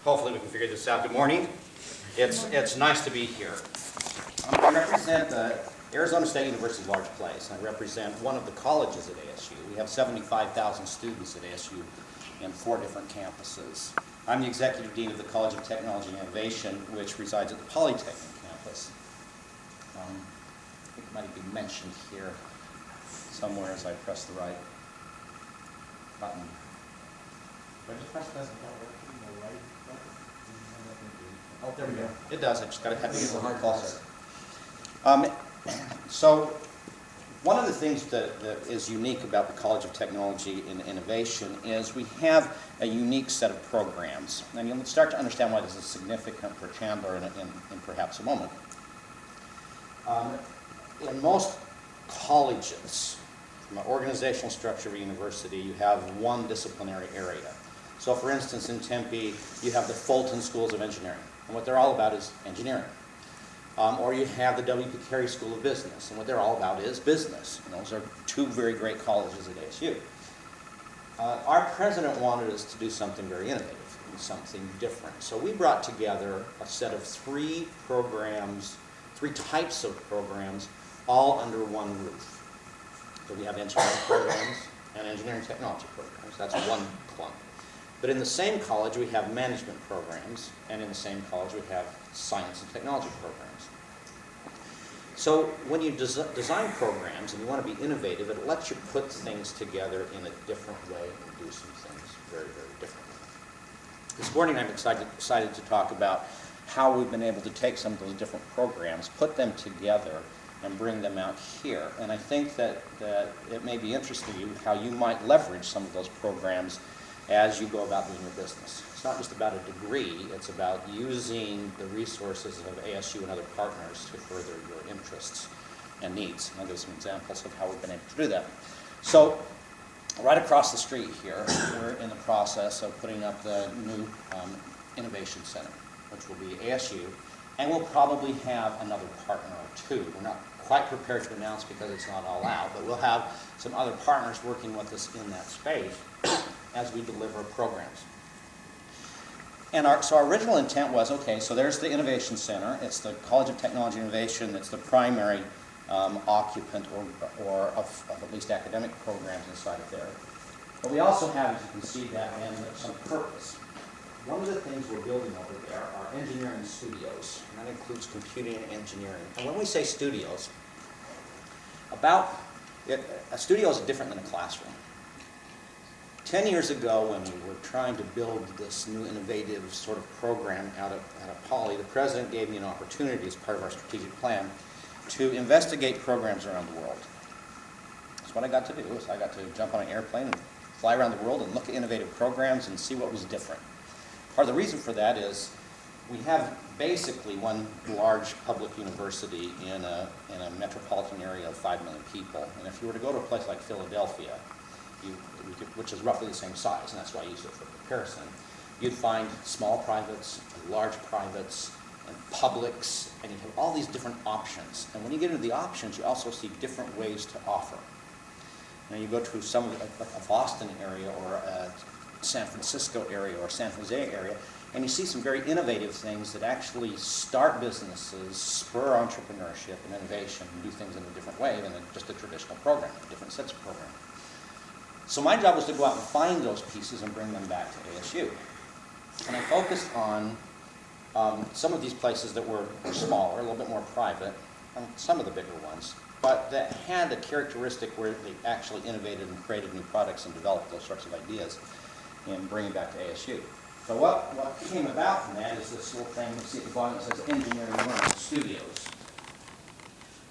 Hopefully we can figure this out. Good morning. It's nice to be here. I represent Arizona State University Large Place. I represent one of the colleges at ASU. We have 75,000 students at ASU in 4 different campuses. I'm the Executive Dean of the College of Technology and Innovation, which resides at the Polytechnic campus. I think it might be mentioned here somewhere as I press the right button. Do I just press this? Oh, there we go. It does. I just got to have to get a little closer. So, one of the things that is unique about the College of Technology and Innovation is we have a unique set of programs. And you'll start to understand why this is significant for Chandler in perhaps a moment. In most colleges, from an organizational structure of a university, you have one disciplinary area. So for instance, in Tempe, you have the Fulton Schools of Engineering. And what they're all about is engineering. Or you have the W.P. Carey School of Business, and what they're all about is business. And those are 2 very great colleges at ASU. Our president wanted us to do something very innovative and something different. So we brought together a set of 3 programs, 3 types of programs, all under one roof. So we have engineering programs and engineering technology programs. That's one clump. But in the same college, we have management programs, and in the same college, we have science and technology programs. So when you design programs and you want to be innovative, it lets you put things together in a different way and do some things very, very differently. This morning, I'm excited to talk about how we've been able to take some of those different programs, put them together, and bring them out here. And I think that it may be interesting to you how you might leverage some of those programs as you go about doing your business. It's not just about a degree, it's about using the resources of ASU and other partners to further your interests and needs. I'll give some examples of how we've been able to do that. So, right across the street here, we're in the process of putting up the new Innovation Center, which will be ASU, and we'll probably have another partner or 2. We're not quite prepared to announce because it's not all out, but we'll have some other partners working with us in that space as we deliver programs. And so our original intent was, okay, so there's the Innovation Center. It's the College of Technology and Innovation that's the primary occupant or of at least academic programs inside of there. But we also have, as you can see, that in some purpose. One of the things we're building over there are engineering studios, and that includes computing and engineering. And when we say studios, a studio is different than a classroom. 10 years ago, when we were trying to build this new innovative sort of program out of Poly, the president gave me an opportunity as part of our strategic plan to investigate programs around the world. That's what I got to do. So I got to jump on an airplane and fly around the world and look at innovative programs and see what was different. Part of the reason for that is we have basically one large public university in a metropolitan area of 5 million people. And if you were to go to a place like Philadelphia, which is roughly the same size, and that's why I use it for comparison, you'd find small privates, large privates, and publics, and you have all these different options. And when you get into the options, you also see different ways to offer. Now you go to some of a Boston area or a San Francisco area or San Jose area, and you see some very innovative things that actually start businesses, spur entrepreneurship and innovation, and do things in a different way than just a traditional program, different sets of programs. So my job was to go out and find those pieces and bring them back to ASU. And I focused on some of these places that were smaller, a little bit more private, and some of the bigger ones, but that had a characteristic where they actually innovated and created new products and developed those sorts of ideas and bring it back to ASU. So what came about from that is this little thing, you see at the bottom, it says Engineering Learning Studios.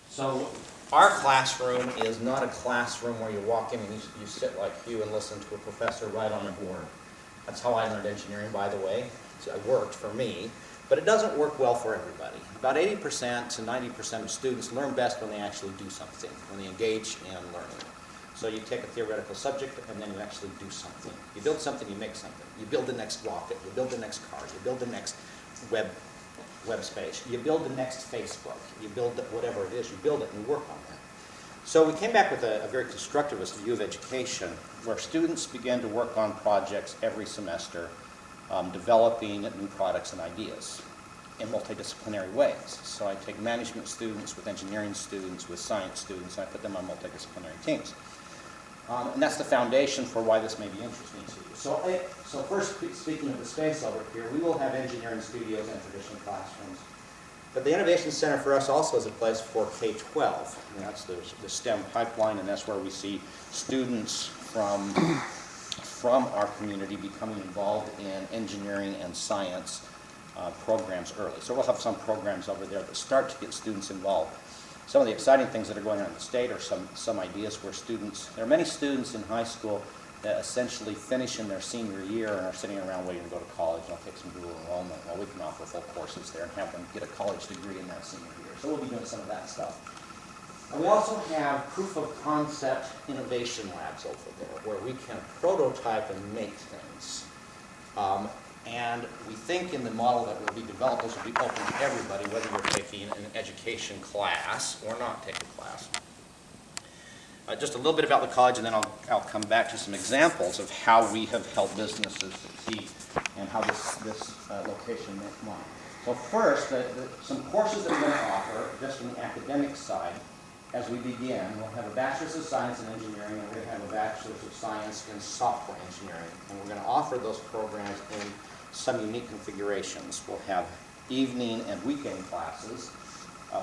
So our classroom is not a classroom where you walk in and you sit like you and listen to a professor right on a board. That's how I learned engineering, by the way. It worked for me, but it doesn't work well for everybody. About 80% to 90% of students learn best when they actually do something, when they engage in learning. So you take a theoretical subject and then you actually do something. You build something, you make something. You build the next rocket, you build the next car, you build the next web space, you build the next Facebook, you build whatever it is, you build it and you work on that. So we came back with a very constructivist view of education where students began to work on projects every semester developing new products and ideas in multidisciplinary ways. So I take management students with engineering students, with science students, and I put them on multidisciplinary teams. And that's the foundation for why this may be interesting to you. So first, speaking of the space over here, we will have engineering studios and traditional classrooms. But the Innovation Center for us also is a place for K-12. And that's the STEM pipeline, and that's where we see students from our community becoming involved in engineering and science programs early. So we'll have some programs over there that start to get students involved. Some of the exciting things that are going on in the state are some ideas where there are many students in high school that essentially finish in their senior year and are sitting around waiting to go to college, and they'll take some dual enrollment. Well, we can offer full courses there and have them get a college degree in that senior year. So we'll be doing some of that stuff. And we also have proof of concept innovation labs over there where we can prototype and make things. And we think in the model that will be developed, this will be open to everybody, whether you're taking an education class or not taking a class. Just a little bit about the college, and then I'll come back to some examples of how we have helped businesses succeed and how this location makes money. So first, some courses that we're going to offer, just from the academic side, as we begin. We'll have a Bachelor's of Science in Engineering, and we're going to have a Bachelor's of Science in Software Engineering. And we're going to offer those programs in some unique configurations. We'll have evening and weekend classes.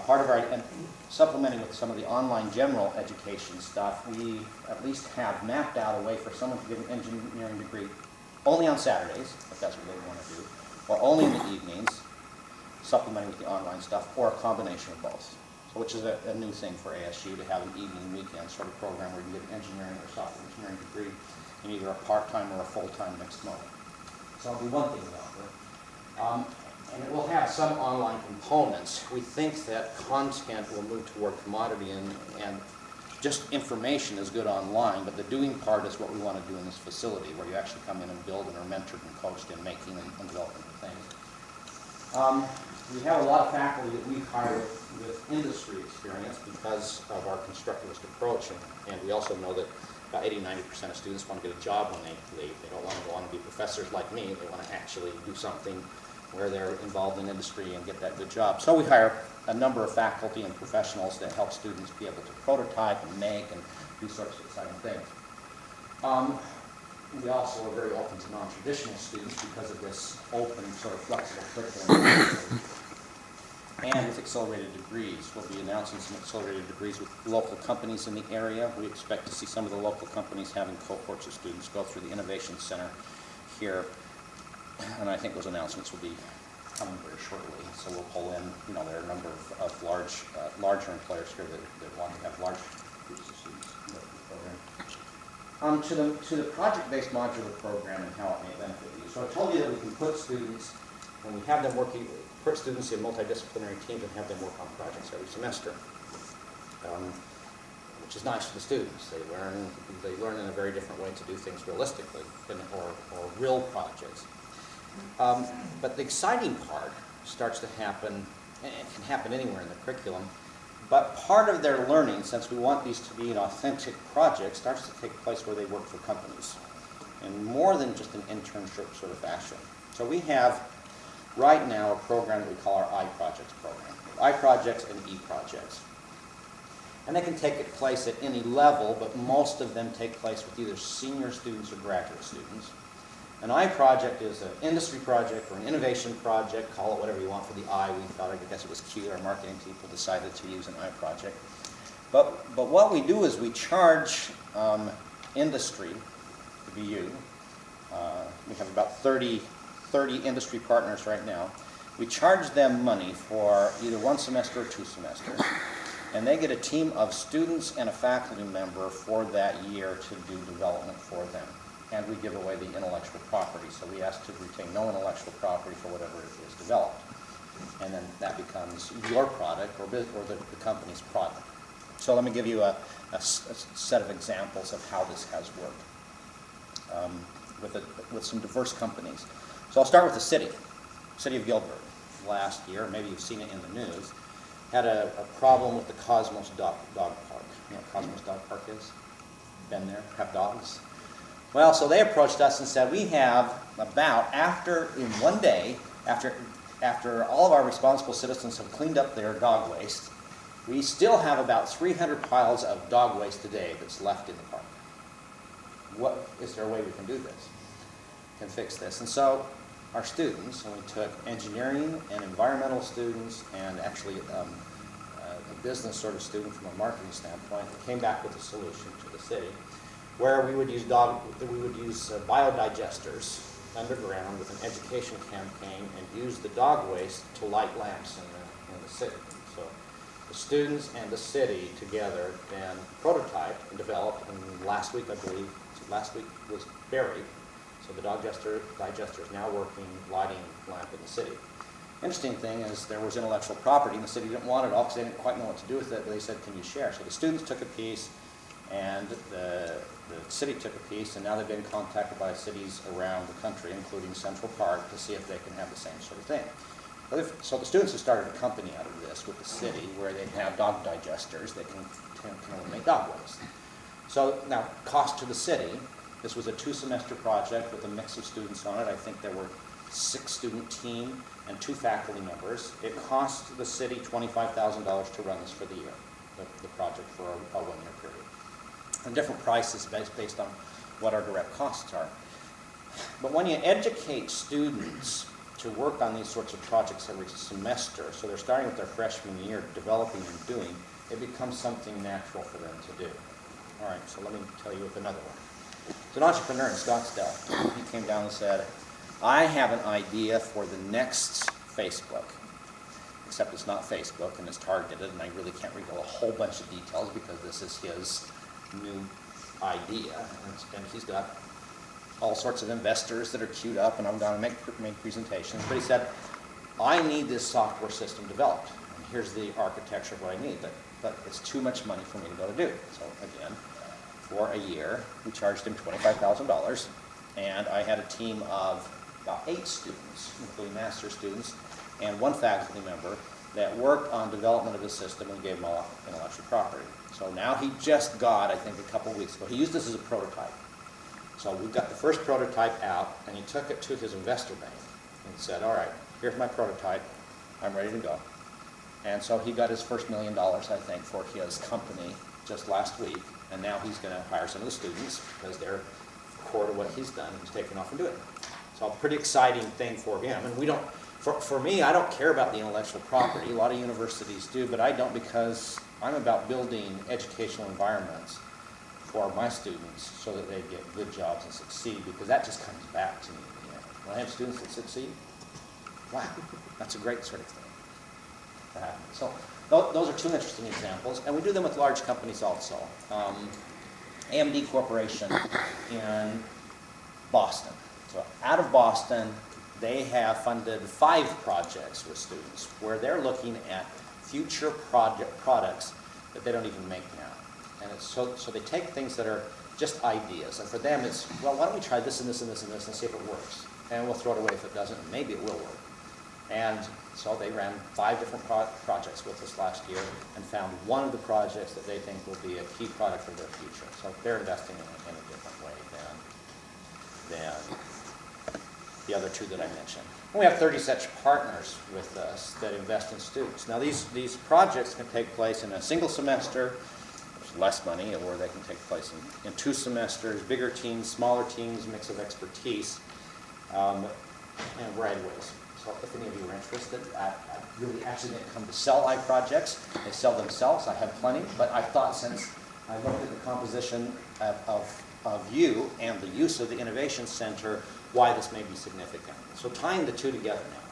Part of our, and supplementing with some of the online general education stuff, we at least have mapped out a way for someone to get an engineering degree only on Saturdays, if that's what they want to do, or only in the evenings, supplementing with the online stuff, or a combination of both. So, which is a new thing for ASU, to have an evening weekend sort of program where you get an engineering or software engineering degree in either a part-time or a full-time mixed mode. So that'll be one thing we offer. And it will have some online components. We think that content will move toward commodity, and just information is good online, but the doing part is what we want to do in this facility, where you actually come in and build and are mentored and coached in making and developing things. We have a lot of faculty that we hire with industry experience because of our constructivist approach, and we also know that about 80–90% of students want to get a job when they leave. They don't want to go on and be professors like me. They want to actually do something where they're involved in industry and get that good job. So we hire a number of faculty and professionals that help students be able to prototype and make and do sorts of exciting things. We also are very open to non-traditional students because of this open, sort of flexible curriculum. And with accelerated degrees, we'll be announcing some accelerated degrees with local companies in the area. We expect to see some of the local companies having cohorts of students go through the Innovation Center here. And I think those announcements will be coming very shortly. So we'll pull in, there are a number of larger employers here that want to have large groups of students in the program. To the project-based modular program and how it may benefit you. So I told you that we can put students, when we have them put students in multidisciplinary teams and have them work on projects every semester, which is nice for the students. They learn in a very different way to do things realistically or real projects. But the exciting part starts to happen, and it can happen anywhere in the curriculum, but part of their learning, since we want these to be an authentic project, starts to take place where they work for companies, and more than just an internship sort of fashion. So we have right now a program that we call our I-Projects program. I-Projects and E-Projects. And they can take place at any level, but most of them take place with either senior students or graduate students. An I-Project is an industry project or an innovation project, call it whatever you want for the I. We thought, I guess it was cute, our marketing people decided to use an I-Project. But what we do is we charge industry, the BU, we have about 30 industry partners right now. We charge them money for either one semester or 2 semesters. And they get a team of students and a faculty member for that year to do development for them. And we give away the intellectual property. So we ask to retain no intellectual property for whatever is developed. And then that becomes your product or the company's product. So let me give you a set of examples of how this has worked with some diverse companies. So I'll start with the city of Gilbert. Last year, maybe you've seen it in the news, had a problem with the Cosmos Dog Park. You know what Cosmos Dog Park is? Been there? Have dogs? Well, so they approached us and said, we have about, in one day, after all of our responsible citizens have cleaned up their dog waste, we still have about 300 piles of dog waste today that's left in the park. Is there a way we can do this? Can fix this? And so our students, and we took engineering and environmental students and actually a business sort of student from a marketing standpoint, and came back with a solution to the city where we would use biodigesters underground with an education campaign and use the dog waste to light lamps in the city. So the students and the city together then prototyped and developed, and last week, I believe, last week was buried. So the digester is now working, lighting lamp in the city. Interesting thing is there was intellectual property, and the city didn't want it all because they didn't quite know what to do with it, but they said, can you share? So the students took a piece, and the city took a piece, and now they've been contacted by cities around the country, including Central Park, to see if they can have the same sort of thing. So the students have started a company out of this with the city where they have dog digesters that can eliminate dog waste. So now, cost to the city, this was a 2-semester project with a mix of students on it. I think there were 6-student team and 2 faculty members. It cost the city $25,000 to run this for the year, the project for a 1-year period. And different prices based on what our direct costs are. But when you educate students to work on these sorts of projects every semester, so they're starting with their freshman year, developing and doing, it becomes something natural for them to do. All right, so let me tell you with another one. There's an entrepreneur in Scottsdale. He came down and said, I have an idea for the next Facebook, except it's not Facebook and it's targeted, and I really can't reveal a whole bunch of details because this is his new idea, and he's got all sorts of investors that are queued up, and I'm going to make presentations. But he said, I need this software system developed, and here's the architecture of what I need, but it's too much money for me to go to do. So again, for a year, we charged him $25,000, and I had a team of about 8 students, including master students, and 1 faculty member that worked on development of the system and gave him all intellectual property. So now he just got, I think a couple weeks ago, he used this as a prototype. So we got the first prototype out, and he took it to his investor bank and said, all right, here's my prototype, I'm ready to go. And so he got his first $1 million, I think, for his company just last week, and now he's going to hire some of the students because they're core to what he's done. He's taken off and doing it. So a pretty exciting thing for him. And we don't, for me, I don't care about the intellectual property. A lot of universities do, but I don't, because I'm about building educational environments for my students so that they get good jobs and succeed, because that just comes back to me. When I have students that succeed, wow, that's a great sort of thing to happen. So those are 2 interesting examples, and we do them with large companies also. AMD Corporation in Boston. So out of Boston, they have funded 5 projects with students where they're looking at future products that they don't even make now. And it's so they take things that are just ideas, and for them it's, well, why don't we try this and this and this and this and see if it works, and we'll throw it away if it doesn't, and maybe it will work. And so they ran 5 different projects with us last year and found one of the projects that they think will be a key product for their future. So they're investing in a different way than the other 2 that I mentioned. And we have 30 such partners with us that invest in students. Now these projects can take place in a single semester, there's less money, or they can take place in 2 semesters, bigger teams, smaller teams, mix of expertise, and a variety of ways. So if any of you are interested, I really actually didn't come to sell iProjects. They sell themselves. I have plenty, but I thought, since I looked at the composition of you and the use of the Innovation Center, why this may be significant. So tying the 2 together now.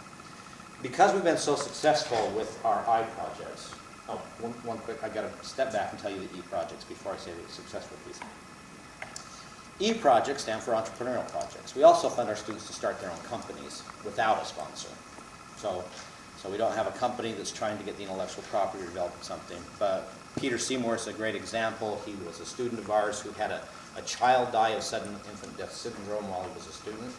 Because we've been so successful with our iProjects, one quick, I've got to step back and tell you the E-projects before I say the successful piece. E-projects stand for entrepreneurial projects. We also fund our students to start their own companies without a sponsor. So we don't have a company that's trying to get the intellectual property or develop something. But Peter Seymour is a great example. He was a student of ours who had a child die of sudden infant death syndrome while he was a student.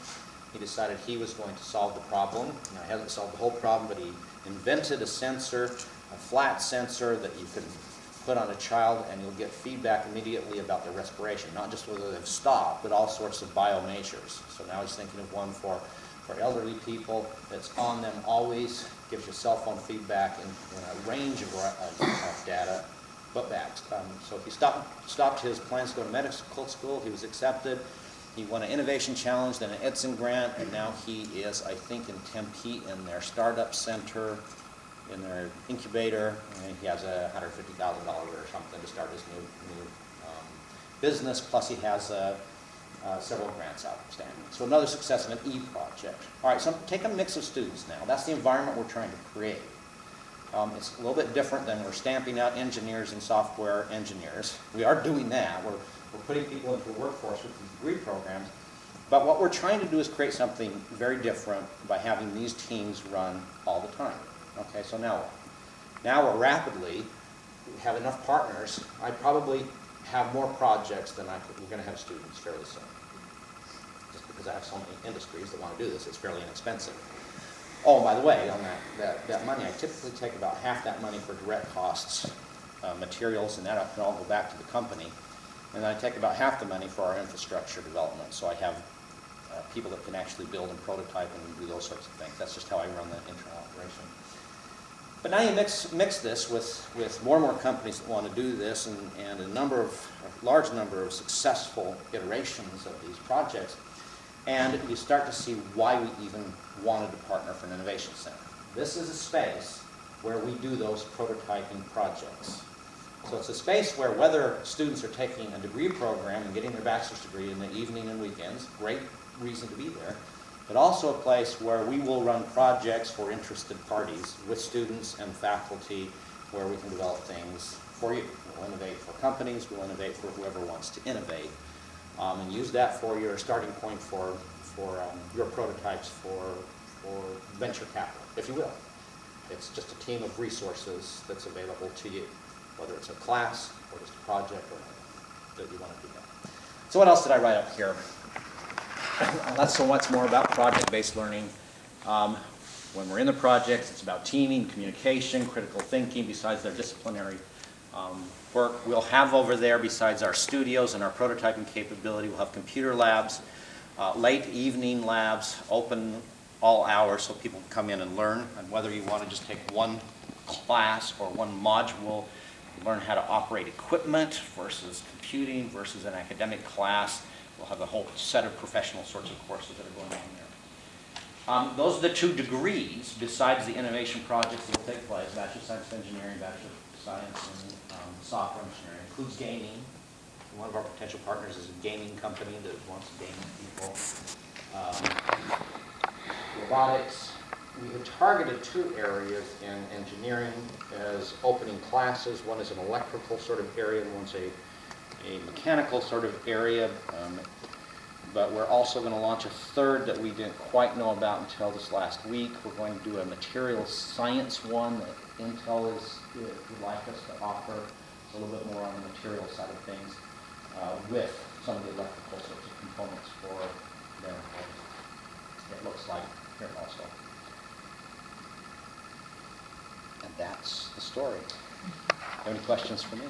He decided he was going to solve the problem. Now, he hasn't solved the whole problem, but he invented a sensor, a flat sensor that you could put on a child, and you'll get feedback immediately about their respiration, not just whether they've stopped, but all sorts of biomeasures. So now he's thinking of one for elderly people that's on them always, gives you cell phone feedback in a range of data, but back. So he stopped his plans to go to medical school. He was accepted. He won an innovation challenge, then an Edson grant, and now he is, I think, in Tempe in their startup center, in their incubator, and he has $150,000 or something to start his new business, plus he has several grants outstanding. So another success of an e-project. All right, so take a mix of students now. That's the environment we're trying to create. It's a little bit different than we're stamping out engineers and software engineers. We are doing that. We're putting people into the workforce with these degree programs. But what we're trying to do is create something very different by having these teams run all the time. Okay, so now what? Now we're rapidly, we have enough partners. I probably have more projects than we're going to have students fairly soon. Just because I have so many industries that want to do this, it's fairly inexpensive. Oh, by the way, on that money, I typically take about half that money for direct costs, materials, and that can all go back to the company. And then I take about half the money for our infrastructure development. So I have people that can actually build and prototype and do those sorts of things. That's just how I run the internal operation. But now you mix this with more and more companies that want to do this, and a large number of successful iterations of these projects. And you start to see why we even wanted to partner for an innovation center. This is a space where we do those prototyping projects. So it's a space where whether students are taking a degree program and getting their bachelor's degree in the evening and weekends, great reason to be there, but also a place where we will run projects for interested parties with students and faculty where we can develop things for you. We'll innovate for companies, we'll innovate for whoever wants to innovate, and use that for your starting point for your prototypes for venture capital, if you will. It's just a team of resources that's available to you, whether it's a class or just a project or that you want to do that. So what else did I write up here? That's so much more about project-based learning. When we're in the projects, it's about teaming, communication, critical thinking, besides their disciplinary work. We'll have over there, besides our studios and our prototyping capability, we'll have computer labs, late evening labs, open all hours so people can come in and learn. And whether you want to just take one class or one module, learn how to operate equipment versus computing versus an academic class. We'll have a whole set of professional sorts of courses that are going on there. Those are the 2 degrees besides the innovation projects that will take place: Bachelor of Science and Engineering, Bachelor of Science in Software Engineering. Includes gaming. One of our potential partners is a gaming company that wants gaming people. Robotics. We have targeted 2 areas in engineering as opening classes. One is an electrical sort of area, and one's a mechanical sort of area. But we're also going to launch a 3rd that we didn't quite know about until this last week. We're going to do a materials science one that Intel would like us to offer a little bit more on the material side of things with some of the electrical sorts of components for them. It looks like here also. And that's the story. Have any questions for me?